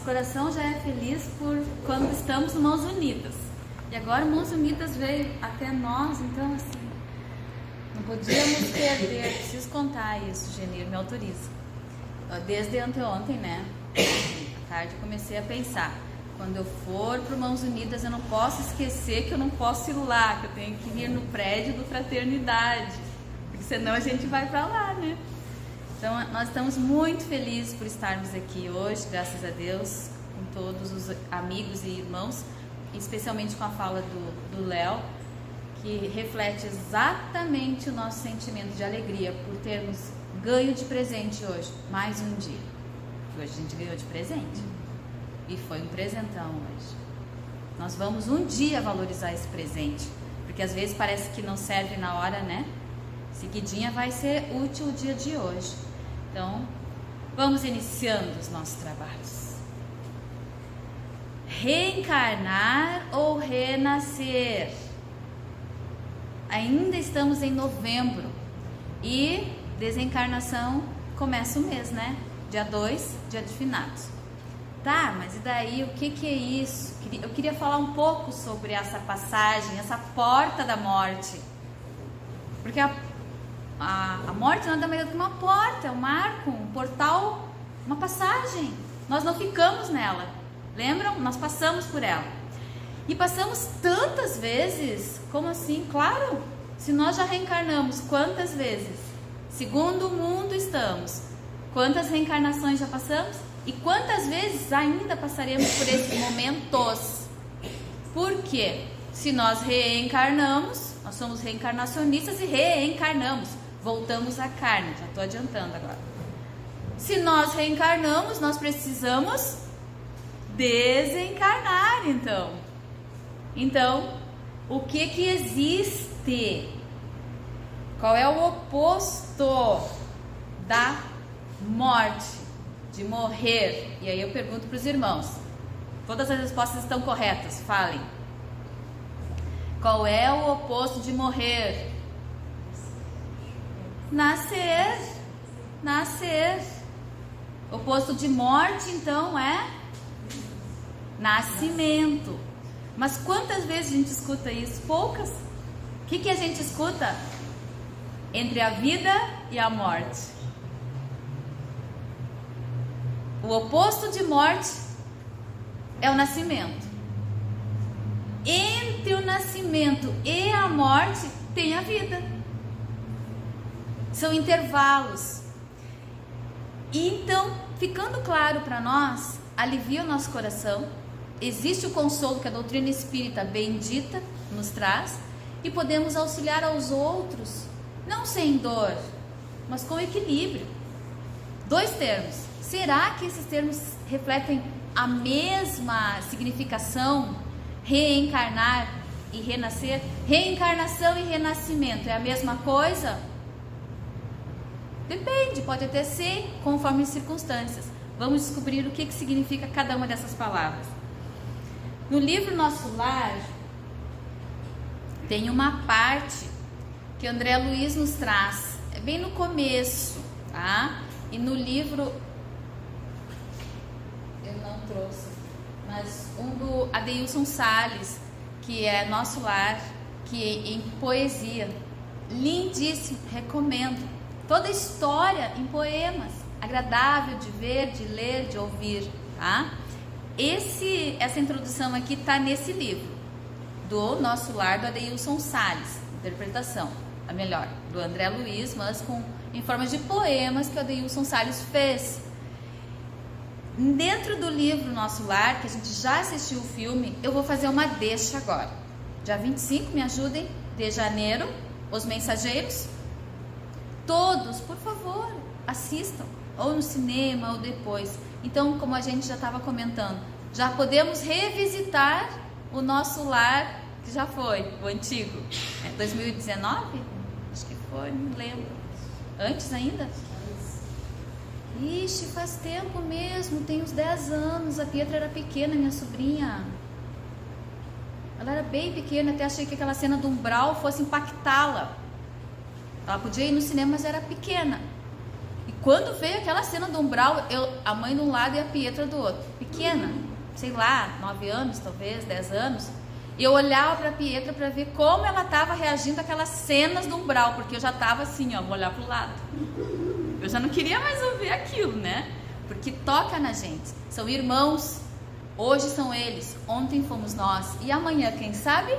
coração já é feliz por quando estamos em Mãos Unidas. E agora Mãos Unidas veio até nós, então assim, não podíamos perder. Preciso contar isso, Genir, me autoriza. Desde anteontem, né? À tarde eu comecei a pensar. Quando eu for para Mãos Unidas, eu não posso esquecer que eu não posso ir lá, que eu tenho que ir no prédio do Fraternidade, porque senão a gente vai para lá, né? Então, nós estamos muito felizes por estarmos aqui hoje, graças a Deus, com todos os amigos e irmãos, especialmente com a fala do Léo, que reflete exatamente o nosso sentimento de alegria por termos ganho de presente hoje, mais um dia. Hoje a gente ganhou de presente. E foi um presentão hoje. Nós vamos um dia valorizar esse presente, porque às vezes parece que não serve na hora, né? Seguidinha vai ser útil o dia de hoje. Então, vamos iniciando os nossos trabalhos. Reencarnar ou renascer? Ainda estamos em novembro e desencarnação começa o mês, né? Dia 2, dia de finados. Tá, mas e daí, o que é isso? Eu queria falar um pouco sobre essa passagem, essa porta da morte. Porque a morte nada mais é do que uma porta, um marco, um portal, uma passagem. Nós não ficamos nela, lembram? Nós passamos por ela. E passamos tantas vezes, como assim? Claro, se nós já reencarnamos, quantas vezes? Segundo o mundo estamos. Quantas reencarnações já passamos? E quantas vezes ainda passaremos por esses momentos? Por quê? Se nós reencarnamos, nós somos reencarnacionistas e reencarnamos. Voltamos à carne, já estou adiantando agora. Se nós reencarnamos, nós precisamos desencarnar, então. Então, o que existe? Qual é o oposto da morte? De morrer. E aí eu pergunto para os irmãos. Todas as respostas estão corretas, falem. Qual é o oposto de morrer? Nascer. Nascer. O oposto de morte, então, é nascimento. Mas quantas vezes a gente escuta isso? Poucas. O que a gente escuta? Entre a vida e a morte. O oposto de morte é o nascimento. Entre o nascimento e a morte tem a vida. São intervalos. E então, ficando claro para nós, alivia o nosso coração. Existe o consolo que a doutrina espírita bendita nos traz e podemos auxiliar aos outros, não sem dor, mas com equilíbrio. Dois termos. Será que esses termos refletem a mesma significação? Reencarnar e renascer? Reencarnação e renascimento é a mesma coisa? Depende, pode até ser conforme as circunstâncias. Vamos descobrir o que significa cada uma dessas palavras. No livro Nosso Lar, tem uma parte que André Luiz nos traz. É bem no começo, tá? E no livro... trouxe, mas um do Adeilson Salles, que é Nosso Lar, que em poesia, lindíssimo, recomendo. Toda a história em poemas, agradável de ver, de ler, de ouvir, tá? Essa introdução aqui está nesse livro, do Nosso Lar, do Adeilson Salles, interpretação, a melhor, do André Luiz, mas em forma de poemas que o Adeilson Salles fez. Dentro do livro Nosso Lar, que a gente já assistiu o filme, eu vou fazer uma deixa agora. Dia 25, me ajudem, de janeiro, Os Mensageiros. Todos, por favor, assistam, ou no cinema, ou depois. Então, como a gente já estava comentando, já podemos revisitar o Nosso Lar, que já foi, o antigo. 2019? Acho que foi, não lembro. Antes ainda? Ixi, faz tempo mesmo, tem uns 10 anos. A Pietra era pequena, minha sobrinha. Ela era bem pequena, até achei que aquela cena do umbral fosse impactá-la. Ela podia ir no cinema, mas era pequena. E quando veio aquela cena do umbral, a mãe de um lado e a Pietra do outro, pequena, sei lá, 9 anos talvez, 10 anos, e eu olhava para a Pietra para ver como ela estava reagindo àquelas cenas do umbral, porque eu já estava assim, ó, vou olhar para o lado. Eu já não queria mais ouvir aquilo, né? Porque toca na gente. São irmãos, hoje são eles, ontem fomos nós, e amanhã, quem sabe?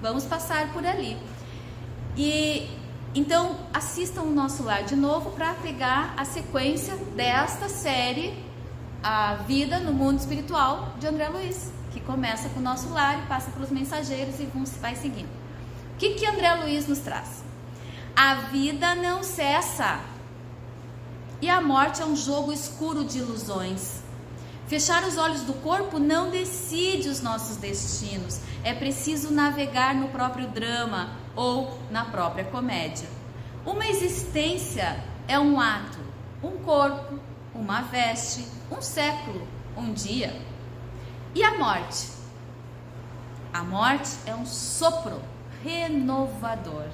Vamos passar por ali. E então assistam o Nosso Lar de novo para pegar a sequência desta série, A Vida no Mundo Espiritual, de André Luiz, que começa com o Nosso Lar e passa pelos mensageiros e vai seguindo. O que André Luiz nos traz? A vida não cessa e a morte é um jogo escuro de ilusões. Fechar os olhos do corpo não decide os nossos destinos. É preciso navegar no próprio drama ou na própria comédia. Uma existência é um ato, um corpo, uma veste, um século, um dia. E a morte? A morte é um sopro renovador.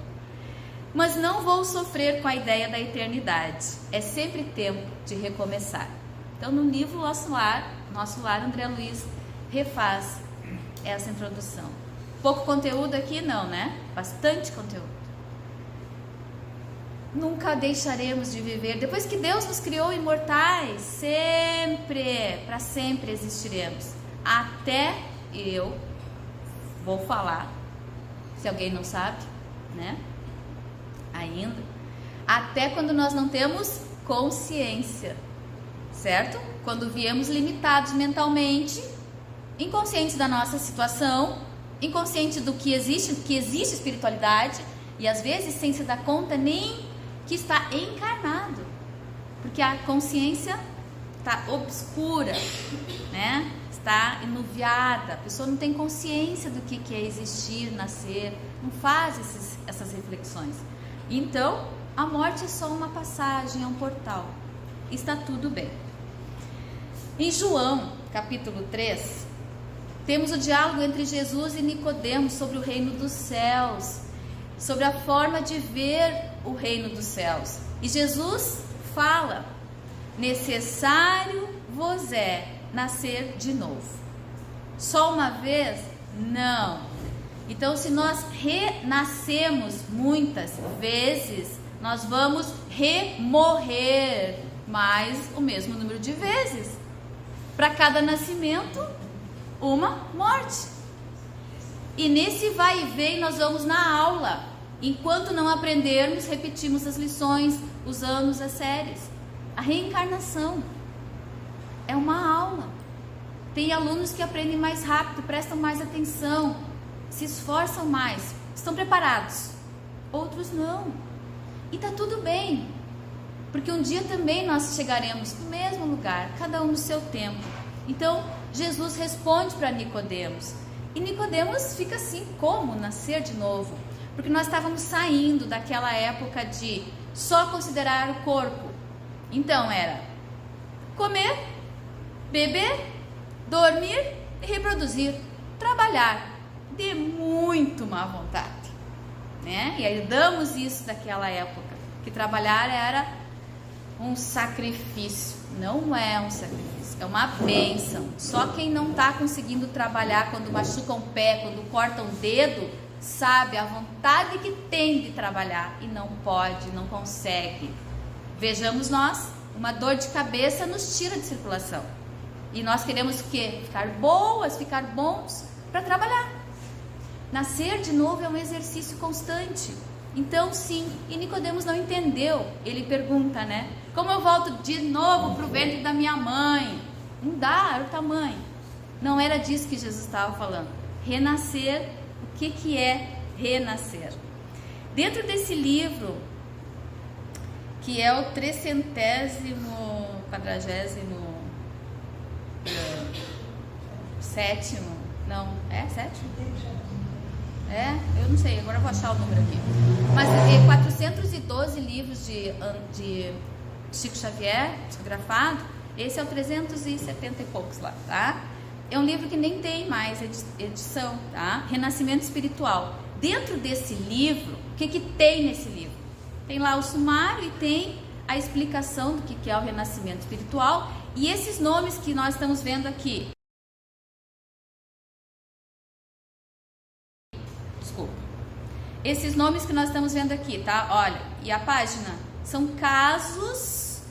Mas não vou sofrer com a ideia da eternidade. É sempre tempo de recomeçar. Então, no livro Nosso Lar, André Luiz refaz essa introdução. Pouco conteúdo aqui? Não, né? Bastante conteúdo. Nunca deixaremos de viver. Depois que Deus nos criou imortais, sempre, para sempre existiremos. Até eu vou falar, se alguém não sabe, né? Ainda. Até quando nós não temos consciência, certo? Quando viemos limitados mentalmente, inconscientes da nossa situação, inconscientes do que existe espiritualidade, e às vezes sem se dar conta nem que está encarnado, porque a consciência está obscura, né? Está enuviada, a pessoa não tem consciência do que é existir, nascer, não faz essas reflexões. Então, a morte é só uma passagem, é um portal. Está tudo bem. Em João, capítulo 3, temos o diálogo entre Jesus e Nicodemos sobre o reino dos céus, sobre a forma de ver o reino dos céus. E Jesus fala: necessário vos é nascer de novo. Só uma vez? Não. Então, se nós renascemos muitas vezes, nós vamos remorrer mais o mesmo número de vezes. Para cada nascimento, uma morte. E nesse vai e vem nós vamos na aula. Enquanto não aprendermos, repetimos as lições, os anos, as séries. A reencarnação é uma aula. Tem alunos que aprendem mais rápido, prestam mais atenção, se esforçam mais, estão preparados. Outros não. E tá tudo bem, porque um dia também nós chegaremos no mesmo lugar, cada um no seu tempo. Então Jesus responde para Nicodemos, e Nicodemos fica assim: como nascer de novo? Porque nós estávamos saindo daquela época de só considerar o corpo. Então era comer, beber, dormir e reproduzir, trabalhar de muito má vontade, né? E herdamos isso daquela época, que trabalhar era um sacrifício. Não é um sacrifício, é uma bênção. Só quem não está conseguindo trabalhar, quando machuca um pé, quando corta um dedo, sabe a vontade que tem de trabalhar e não pode, não consegue. Vejamos nós, uma dor de cabeça nos tira de circulação. E nós queremos o quê? Ficar boas, ficar bons para trabalhar. Nascer de novo é um exercício constante. Então sim, e Nicodemos não entendeu. Ele pergunta, né? Como eu volto de novo para o ventre da minha mãe? Não dá, era o tamanho. Não era disso que Jesus estava falando. Renascer, o que é renascer? Dentro desse livro, que é o 347º, não, é sétimo? É, eu não sei, agora eu vou achar o número aqui. Mas 412 livros de Chico Xavier, psicografado. Esse é o 370 e poucos lá, tá? É um livro que nem tem mais edição, tá? Renascimento Espiritual. dentro desse livro, o que tem nesse livro? Tem lá o sumário e tem a explicação do que é o renascimento espiritual. E esses nomes que nós estamos vendo aqui, esses nomes que nós estamos vendo aqui, tá? Olha, e a página, são casos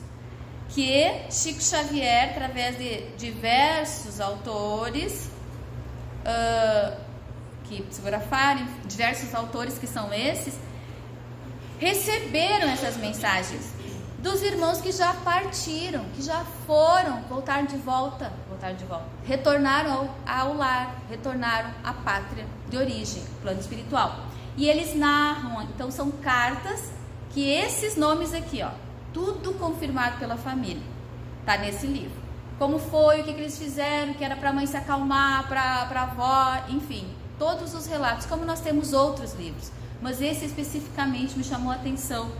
que Chico Xavier, através de diversos autores, que psicografaram, diversos autores que são esses, receberam essas mensagens dos irmãos que já partiram, que já foram, voltaram de volta, retornaram ao lar, retornaram à pátria de origem, plano espiritual. E eles narram, então são cartas que esses nomes aqui, ó, tudo confirmado pela família, tá nesse livro. Como foi, o que eles fizeram, que era para a mãe se acalmar, para a avó, enfim, todos os relatos, como nós temos outros livros, mas esse especificamente me chamou a atenção.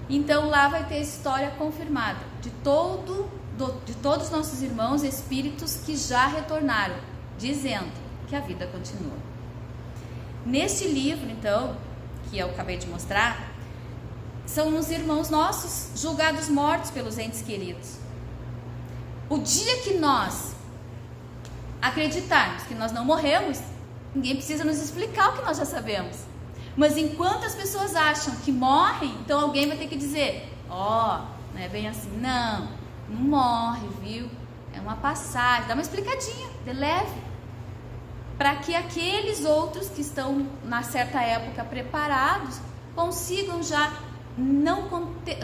Então lá vai ter a história confirmada de todos os nossos irmãos espíritos que já retornaram, dizendo que a vida continua. Neste livro, então, que eu acabei de mostrar, são os irmãos nossos julgados mortos pelos entes queridos. O dia que nós acreditarmos que nós não morremos, ninguém precisa nos explicar o que nós já sabemos. Mas enquanto as pessoas acham que morrem, então alguém vai ter que dizer, não é bem assim, não morre, viu? É uma passagem, dá uma explicadinha, de leve, para que aqueles outros que estão na certa época preparados consigam já não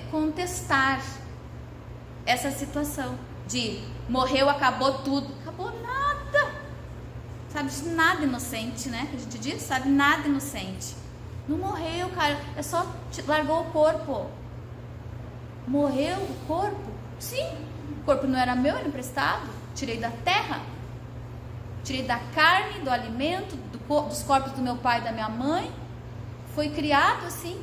contestar essa situação de morreu, acabou tudo. Acabou nada, sabe, nada inocente, né, que a gente diz, sabe, nada inocente. Não morreu, cara, é só largou o corpo. Morreu o corpo? Sim, o corpo não era meu, era emprestado, tirei da terra, tirei da carne, do alimento, dos corpos do meu pai e da minha mãe, foi criado assim.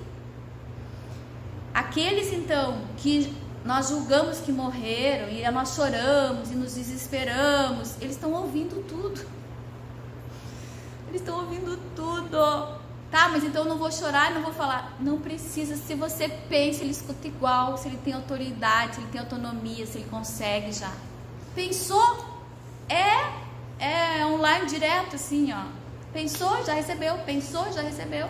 Aqueles então que nós julgamos que morreram e nós choramos e nos desesperamos, eles estão ouvindo tudo. Eles estão ouvindo tudo. Tá, mas então eu não vou chorar, não vou falar. Não precisa, se você pensa, ele escuta igual, se ele tem autoridade, se ele tem autonomia, se ele consegue já. Pensou? É online direto assim, ó. Pensou, já recebeu, pensou, já recebeu.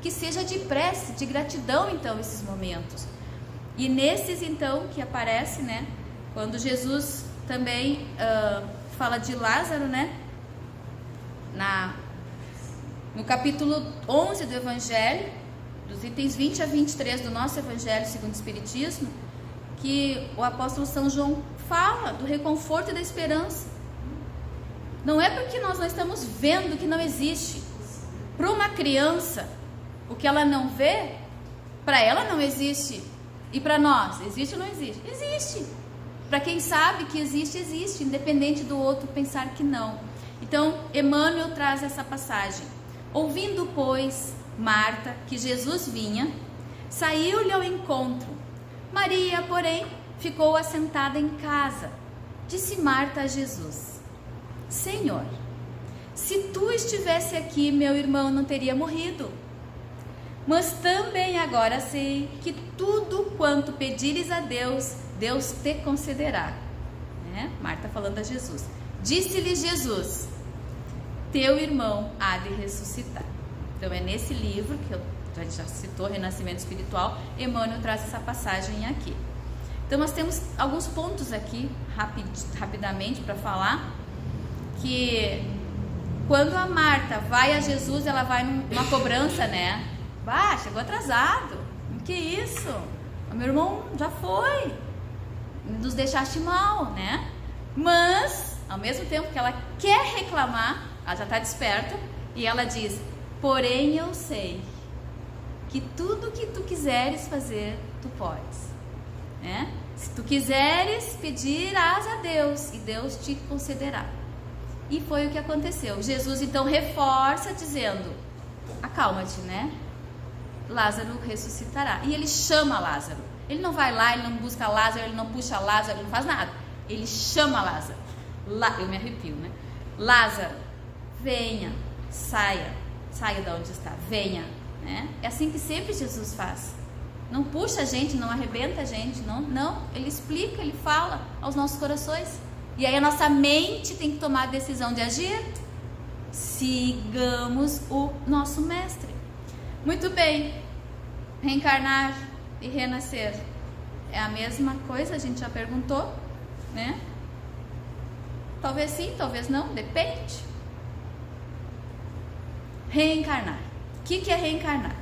Que seja de prece, de gratidão, então, esses momentos. E nesses, então, que aparece, né, quando Jesus também fala de Lázaro, né, no capítulo 11 do Evangelho, dos itens 20 a 23 do nosso Evangelho segundo o Espiritismo, que o apóstolo São João fala do reconforto e da esperança. Não é porque nós não estamos vendo que não existe. Para uma criança, o que ela não vê, para ela não existe. E para nós, existe ou não existe? Existe. Para quem sabe que existe, existe, independente do outro pensar que não. Então, Emmanuel traz essa passagem. Ouvindo, pois, Marta que Jesus vinha, saiu-lhe ao encontro. Maria, porém, ficou assentada em casa. Disse Marta a Jesus: Senhor, se tu estivesse aqui, meu irmão não teria morrido. Mas também agora sei que tudo quanto pedires a Deus, Deus te concederá. Né? Marta falando a Jesus. Disse-lhe Jesus: teu irmão há de ressuscitar. Então é nesse livro, que a gente já citou, Renascimento Espiritual, Emmanuel traz essa passagem aqui. Então nós temos alguns pontos aqui, rapidamente, para falar, que quando a Marta vai a Jesus, ela vai numa cobrança, né? Chegou atrasado, que isso? O meu irmão já foi, nos deixaste mal, né? Mas, ao mesmo tempo que ela quer reclamar, ela já está desperta, e ela diz: porém eu sei que tudo que tu quiseres fazer, tu podes, né? Se tu quiseres, pedirás a Deus, e Deus te concederá. E foi o que aconteceu. Jesus então reforça dizendo: acalma-te, né? Lázaro ressuscitará. E ele chama Lázaro. Ele não vai lá, ele não busca Lázaro, ele não puxa Lázaro, ele não faz nada. Ele chama Lázaro. Eu me arrepio, né? Lázaro, venha, saia. saia de onde está, venha, né? É assim que sempre Jesus faz. Não puxa a gente, não arrebenta a gente, não, ele explica, ele fala aos nossos corações. E aí a nossa mente tem que tomar a decisão de agir. Sigamos o nosso mestre. Muito bem, reencarnar e renascer é a mesma coisa, a gente já perguntou, né? Talvez sim, talvez não, depende. Reencarnar. O que é reencarnar?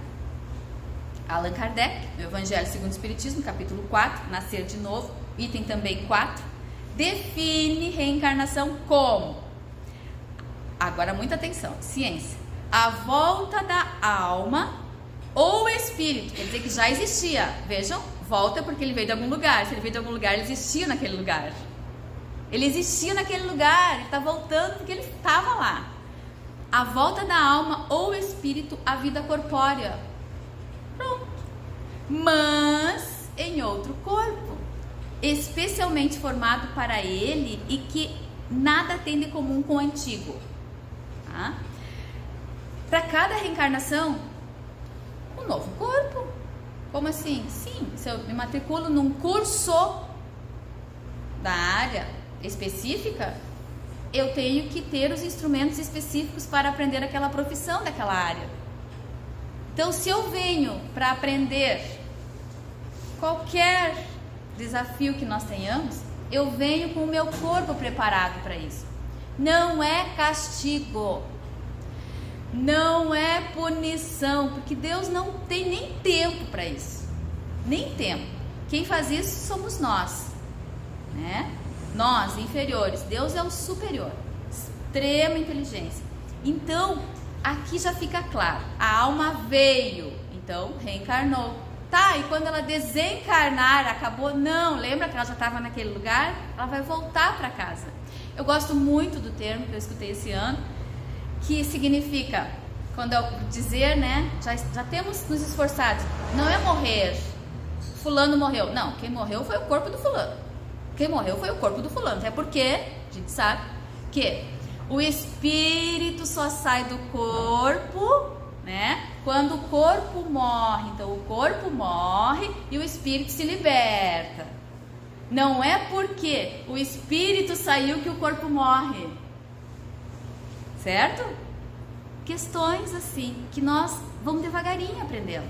Allan Kardec, no Evangelho segundo o Espiritismo, capítulo 4, Nascer de Novo, item também 4, define reencarnação como, agora muita atenção, ciência, a volta da alma ou espírito, quer dizer que já existia, vejam, volta porque ele veio de algum lugar, se ele veio de algum lugar, ele existia naquele lugar, ele está voltando porque ele estava lá. A volta da alma ou espírito à vida corpórea. Pronto. Mas em outro corpo, especialmente formado para ele e que nada tem de comum com o antigo. Tá? Para cada reencarnação, um novo corpo. Como assim? Sim, se eu me matriculo num curso da área específica, eu tenho que ter os instrumentos específicos para aprender aquela profissão daquela área. Então, se eu venho para aprender qualquer desafio que nós tenhamos, eu venho com o meu corpo preparado para isso. Não é castigo, não é punição, porque Deus não tem nem tempo para isso, nem tempo. Quem faz isso somos nós, né? Nós, inferiores, Deus é o superior, extrema inteligência. Então, aqui já fica claro, a alma veio, então reencarnou. Tá, e quando ela desencarnar, acabou? Não, lembra que ela já estava naquele lugar? Ela vai voltar para casa. Eu gosto muito do termo que eu escutei esse ano, que significa, quando eu dizer, né, já temos nos esforçado, não é morrer, fulano morreu. Não, quem morreu foi o corpo do fulano. Quem morreu foi o corpo do fulano, até porque a gente sabe que o espírito só sai do corpo, né, quando o corpo morre. Então o corpo morre e o espírito se liberta. Não é porque o espírito saiu que o corpo morre, certo? Questões assim que nós vamos devagarinho aprendendo.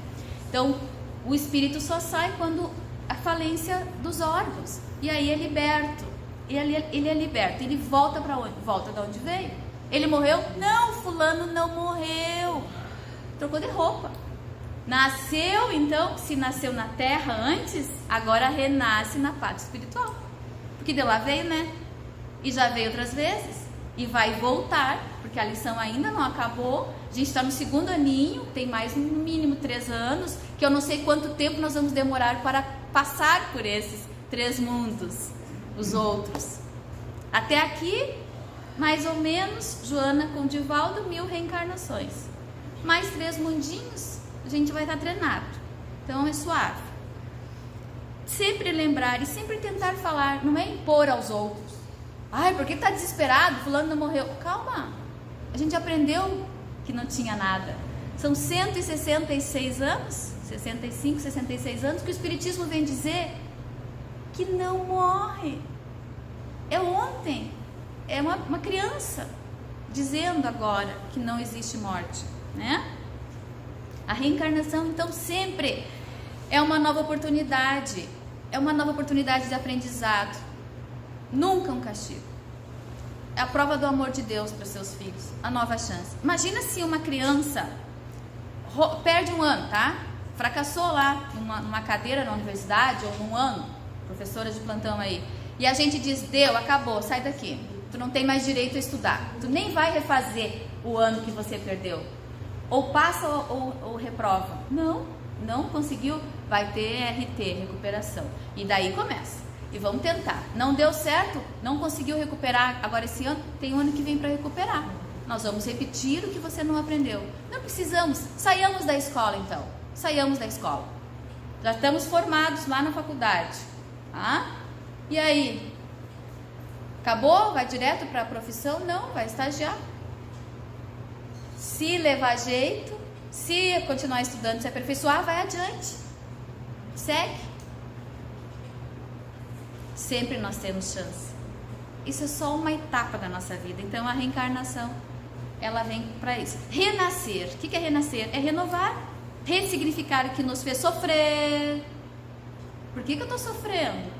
Então o espírito só sai quando a falência dos órgãos, e aí é liberto. Ele é liberto, ele volta para onde? Volta de onde veio. Ele morreu? Não, fulano não morreu, trocou de roupa. Nasceu, então, se nasceu na terra antes, agora renasce na parte espiritual, porque de lá veio, né? E já veio outras vezes, e vai voltar, porque a lição ainda não acabou. A gente está no segundo aninho, tem mais no mínimo 3 anos, que eu não sei quanto tempo nós vamos demorar para passar por esses 3 mundos, os outros. Até aqui, mais ou menos, Joana com Divaldo, 1000 reencarnações. Mais 3 mundinhos, a gente vai estar treinado. Então é suave. Sempre lembrar e sempre tentar falar, não é impor aos outros. Ai, por que tá desesperado? Fulano não morreu. Calma, a gente aprendeu que não tinha nada. São 166 anos, 65, 66 anos, que o Espiritismo vem dizer que não morre. É ontem, é uma criança dizendo agora que não existe morte, né? A reencarnação, então, sempre é uma nova oportunidade, de aprendizado, nunca um castigo. É a prova do amor de Deus para os seus filhos, a nova chance. Imagina se uma criança perde um ano, tá? Fracassou lá numa cadeira na universidade ou num ano, professora de plantão aí, e a gente diz, deu, acabou, sai daqui, tu não tem mais direito a estudar, tu nem vai refazer o ano que você perdeu, ou passa ou reprova. Não conseguiu, vai ter RT, recuperação, e daí começa, e vamos tentar. Não deu certo, não conseguiu recuperar agora esse ano, tem um ano que vem para recuperar. Nós vamos repetir o que você não aprendeu. Não precisamos, saiamos da escola então, saiamos da escola, já estamos formados lá na faculdade, tá? E aí, acabou? Vai direto para a profissão? Não, vai estagiar. Se levar jeito, se continuar estudando, se aperfeiçoar, vai adiante. Segue. Sempre nós temos chance. Isso é só uma etapa da nossa vida. Então a reencarnação, ela vem para isso. Renascer. O que é renascer? É renovar, ressignificar o que nos fez sofrer. Por que eu estou sofrendo?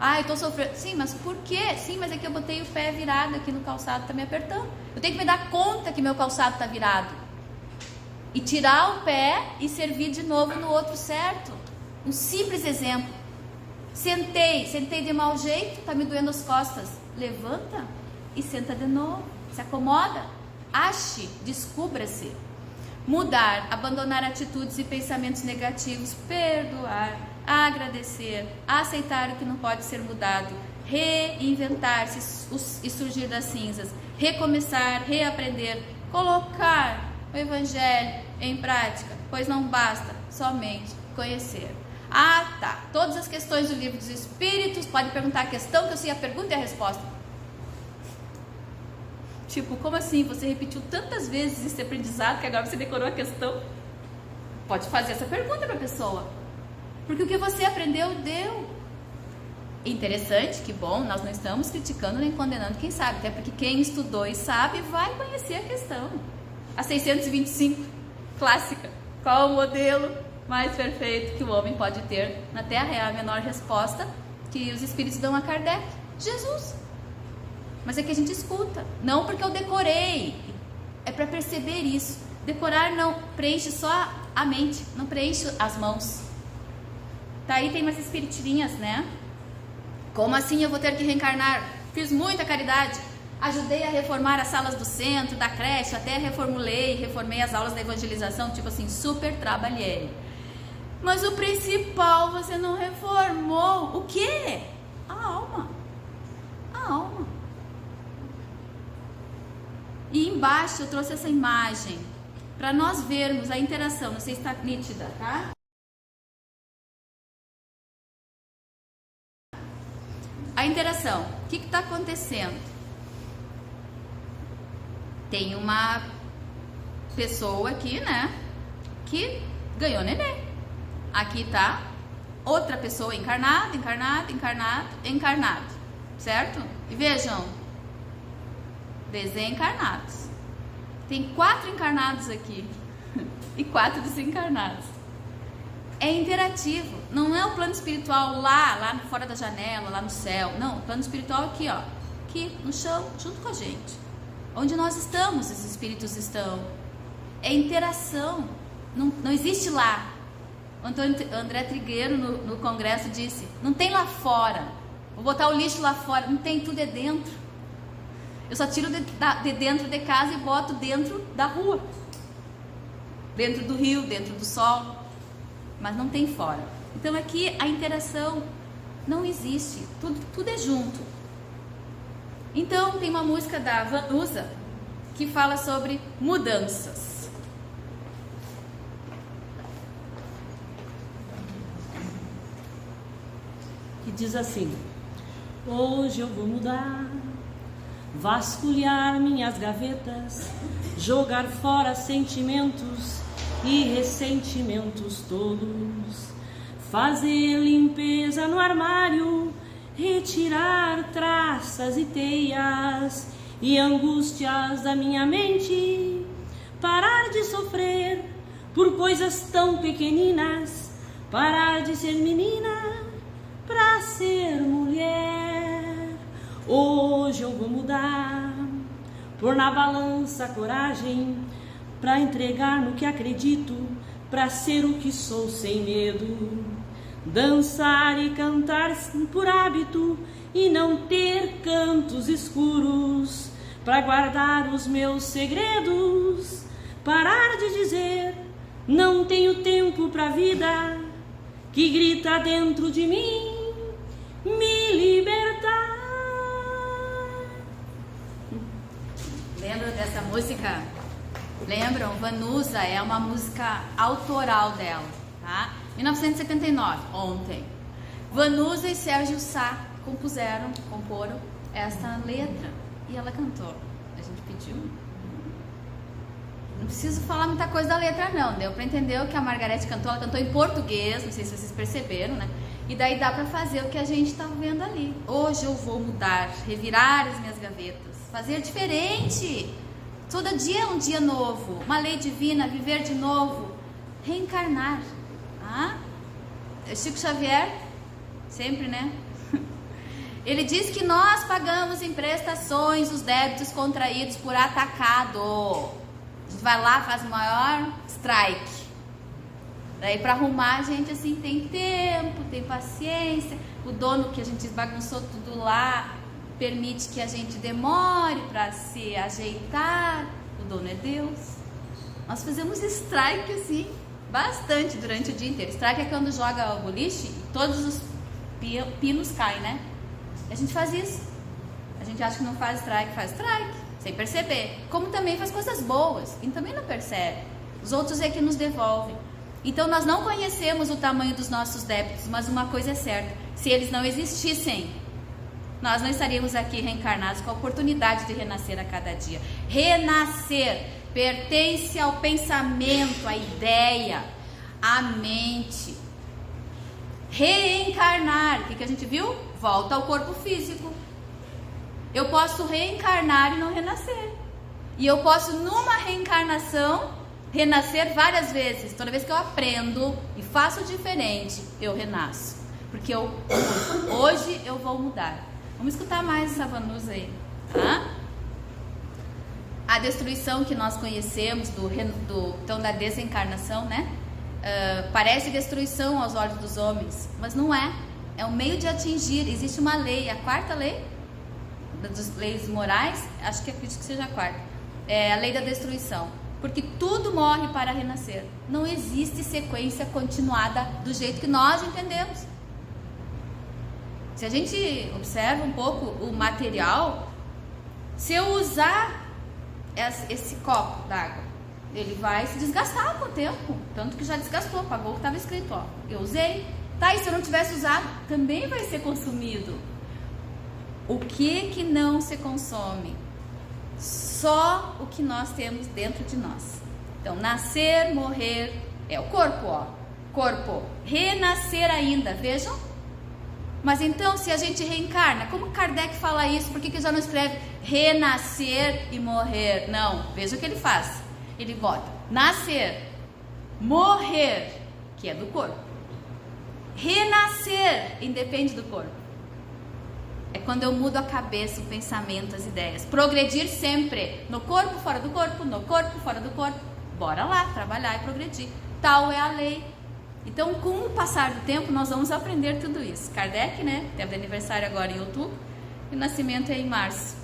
Ah, eu estou sofrendo. Sim, mas por quê? Sim, mas é que eu botei o pé virado aqui no calçado, está me apertando. Eu tenho que me dar conta que meu calçado está virado. E tirar o pé e servir de novo no outro certo. Um simples exemplo. Sentei de mau jeito, está me doendo as costas. Levanta e senta de novo. Se acomoda. Ache, descubra-se. Mudar, abandonar atitudes e pensamentos negativos, perdoar, agradecer, aceitar o que não pode ser mudado, reinventar-se e surgir das cinzas, recomeçar, reaprender, colocar o Evangelho em prática, pois não basta somente conhecer. Ah, tá. Todas as questões do Livro dos Espíritos, pode perguntar a questão que eu sei a pergunta e a resposta. Tipo, como assim? Você repetiu tantas vezes esse aprendizado que agora você decorou a questão? Pode fazer essa pergunta para a pessoa. Porque o que você aprendeu, deu. Interessante, que bom, nós não estamos criticando nem condenando quem sabe, até porque quem estudou e sabe vai conhecer a questão. A 625, clássica. Qual o modelo mais perfeito que o homem pode ter na Terra? É a menor resposta que os espíritos dão a Kardec. Jesus. Mas é que a gente escuta. Não porque eu decorei. É para perceber isso. Decorar não preenche só a mente, não preenche as mãos. Tá aí, tem umas espiritinhas, né? Como assim eu vou ter que reencarnar? Fiz muita caridade. Ajudei a reformar as salas do centro, da creche, até reformei as aulas da evangelização, tipo assim, super trabalhei. Mas o principal você não reformou. O quê? A alma. A alma. E embaixo eu trouxe essa imagem para nós vermos a interação. Não sei se está nítida, tá? A interação. O que está acontecendo? Tem uma pessoa aqui, né? Que ganhou neném. Aqui tá outra pessoa encarnada, certo? E vejam, desencarnados. Tem 4 encarnados aqui e 4 desencarnados. É interativo, não é o plano espiritual lá fora da janela, lá no céu. Não, o plano espiritual aqui, ó, aqui no chão, junto com a gente. Onde nós estamos, esses espíritos estão. É interação, não existe lá. O André Trigueiro no congresso disse, não tem lá fora, vou botar o lixo lá fora, não tem, tudo é dentro. Eu só tiro de dentro de casa e boto dentro da rua, dentro do rio, dentro do sol, mas não tem fora. Então aqui a interação não existe, tudo é junto. Então tem uma música da Vanusa que fala sobre mudanças. Que diz assim: hoje eu vou mudar, vasculhar minhas gavetas, jogar fora sentimentos e ressentimentos todos, fazer limpeza no armário, retirar traças e teias e angústias da minha mente, parar de sofrer por coisas tão pequeninas, parar de ser menina pra ser mulher. Hoje eu vou mudar, pôr na balança a coragem, pra entregar no que acredito, pra ser o que sou sem medo, dançar e cantar por hábito e não ter cantos escuros, pra guardar os meus segredos, parar de dizer não tenho tempo pra vida que grita dentro de mim, me libertar. Lembram dessa música? Lembram? Vanusa é uma música autoral dela, tá? 1979, ontem. Vanusa e Sérgio Sá comporam esta letra e ela cantou. A gente pediu. Não preciso falar muita coisa da letra não, deu pra entender o que a Margarete cantou. Ela cantou em português, não sei se vocês perceberam, né? E daí dá pra fazer o que a gente tá vendo ali. Hoje eu vou mudar, revirar as minhas gavetas, fazer diferente. Todo dia é um dia novo, uma lei divina, viver de novo, reencarnar. Chico Xavier, sempre, né? Ele diz que nós pagamos em prestações os débitos contraídos por atacado. A gente vai lá, faz o maior strike. Daí para arrumar a gente assim tem tempo, tem paciência. O dono que a gente bagunçou tudo lá permite que a gente demore para se ajeitar. O dono é Deus. Nós fazemos strike assim bastante durante o dia inteiro. Strike é quando joga o boliche e todos os pinos caem, né? A gente faz isso. A gente acha que não faz strike, sem perceber. Como também faz coisas boas e também não percebe. Os outros é que nos devolvem. Então nós não conhecemos o tamanho dos nossos débitos, mas uma coisa é certa: se eles não existissem, nós não estaríamos aqui reencarnados com a oportunidade de renascer a cada dia. Renascer pertence ao pensamento, à ideia, à mente. Reencarnar, o que a gente viu? Volta ao corpo físico. Eu posso reencarnar e não renascer. E eu posso, numa reencarnação, renascer várias vezes. Toda vez que eu aprendo e faço diferente, eu renasço. Porque hoje eu vou mudar. Vamos escutar mais essa vanusa aí, tá? A destruição que nós conhecemos então da desencarnação, né? Parece destruição aos olhos dos homens, mas não é. É um meio de atingir. Existe uma lei, a quarta lei das leis morais, acredito que seja a quarta, é a lei da destruição, porque tudo morre para renascer. Não existe sequência continuada do jeito que nós entendemos. Se a gente observa um pouco o material, se eu usar esse copo d'água, ele vai se desgastar com o tempo, tanto que já desgastou, pagou o que estava escrito, ó, eu usei, tá, e se eu não tivesse usado, também vai ser consumido. O que não se consome? Só o que nós temos dentro de nós. Então, nascer, morrer, é o corpo, ó, corpo, renascer ainda, vejam? Mas então, se a gente reencarna, como Kardec fala isso? Por que já não escreve renascer e morrer? Não, veja o que ele faz. Ele bota nascer, morrer, que é do corpo. Renascer independe do corpo. É quando eu mudo a cabeça, o pensamento, as ideias. Progredir sempre, no corpo, fora do corpo, no corpo, fora do corpo. Bora lá, trabalhar e progredir. Tal é a lei. Então, com o passar do tempo, nós vamos aprender tudo isso. Kardec, né? Teve aniversário agora em outubro e o nascimento é em março.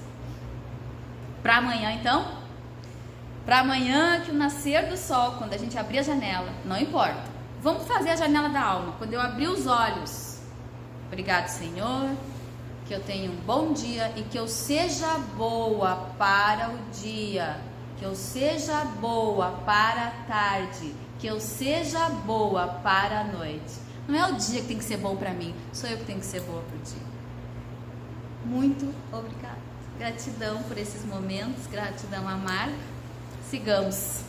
Para amanhã, então? Para amanhã, que o nascer do sol, quando a gente abrir a janela, não importa. Vamos fazer a janela da alma. Quando eu abrir os olhos, obrigado, Senhor, que eu tenha um bom dia e que eu seja boa para o dia, que eu seja boa para a tarde, que eu seja boa para a noite. Não é o dia que tem que ser bom para mim, sou eu que tenho que ser boa para o dia. Muito obrigada. Gratidão por esses momentos, gratidão a Marca. Sigamos.